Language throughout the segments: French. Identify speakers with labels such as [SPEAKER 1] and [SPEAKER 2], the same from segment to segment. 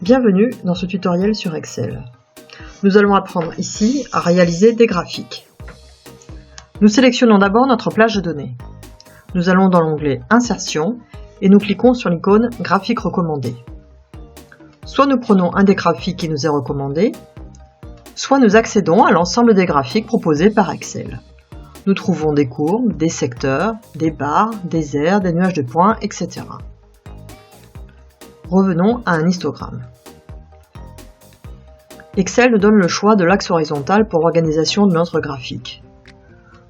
[SPEAKER 1] Bienvenue dans ce tutoriel sur Excel. Nous allons apprendre ici à réaliser des graphiques. Nous sélectionnons d'abord notre plage de données. Nous allons dans l'onglet Insertion et nous cliquons sur l'icône Graphique recommandé. Soit nous prenons un des graphiques qui nous est recommandé, soit nous accédons à l'ensemble des graphiques proposés par Excel. Nous trouvons des courbes, des secteurs, des barres, des aires, des nuages de points, etc. Revenons à un histogramme. Excel nous donne le choix de l'axe horizontal pour l'organisation de notre graphique.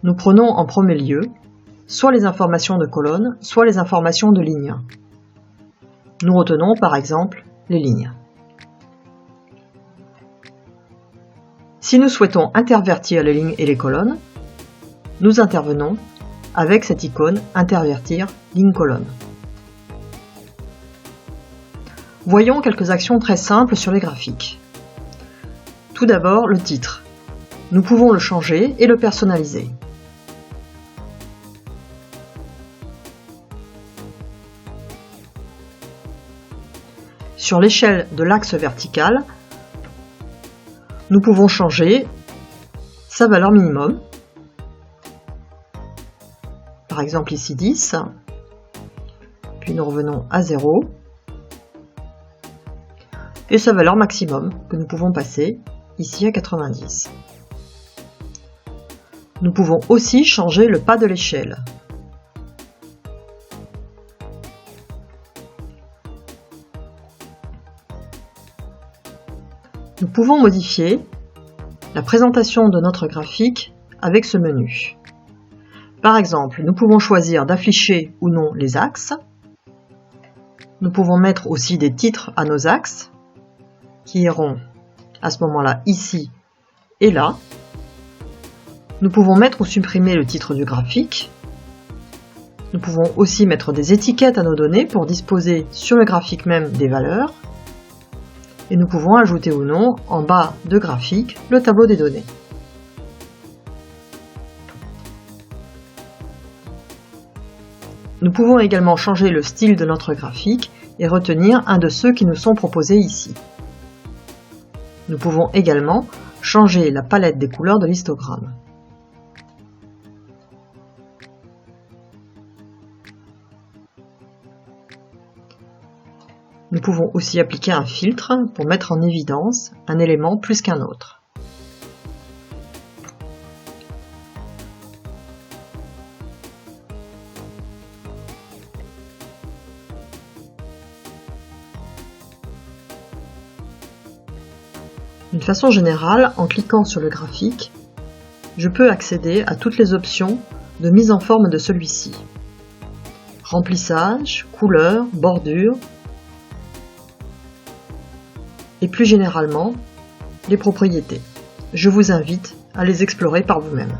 [SPEAKER 1] Nous prenons en premier lieu soit les informations de colonnes, soit les informations de lignes. Nous retenons par exemple les lignes. Si nous souhaitons intervertir les lignes et les colonnes, nous intervenons avec cette icône Intervertir ligne-colonne. Voyons quelques actions très simples sur les graphiques. Tout d'abord, le titre. Nous pouvons le changer et le personnaliser. Sur l'échelle de l'axe vertical, nous pouvons changer sa valeur minimum. Par exemple ici 10, puis nous revenons à 0. Et sa valeur maximum, que nous pouvons passer ici à 90. Nous pouvons aussi changer le pas de l'échelle. Nous pouvons modifier la présentation de notre graphique avec ce menu. Par exemple, nous pouvons choisir d'afficher ou non les axes. Nous pouvons mettre aussi des titres à nos axes, qui iront à ce moment-là ici et là. Nous pouvons mettre ou supprimer le titre du graphique. Nous pouvons aussi mettre des étiquettes à nos données pour disposer sur le graphique même des valeurs. Et nous pouvons ajouter ou non en bas de graphique le tableau des données. Nous pouvons également changer le style de notre graphique et retenir un de ceux qui nous sont proposés ici. Nous pouvons également changer la palette des couleurs de l'histogramme. Nous pouvons aussi appliquer un filtre pour mettre en évidence un élément plus qu'un autre. D'une façon générale, en cliquant sur le graphique, je peux accéder à toutes les options de mise en forme de celui-ci. Remplissage, couleur, bordure, et plus généralement, les propriétés. Je vous invite à les explorer par vous-même.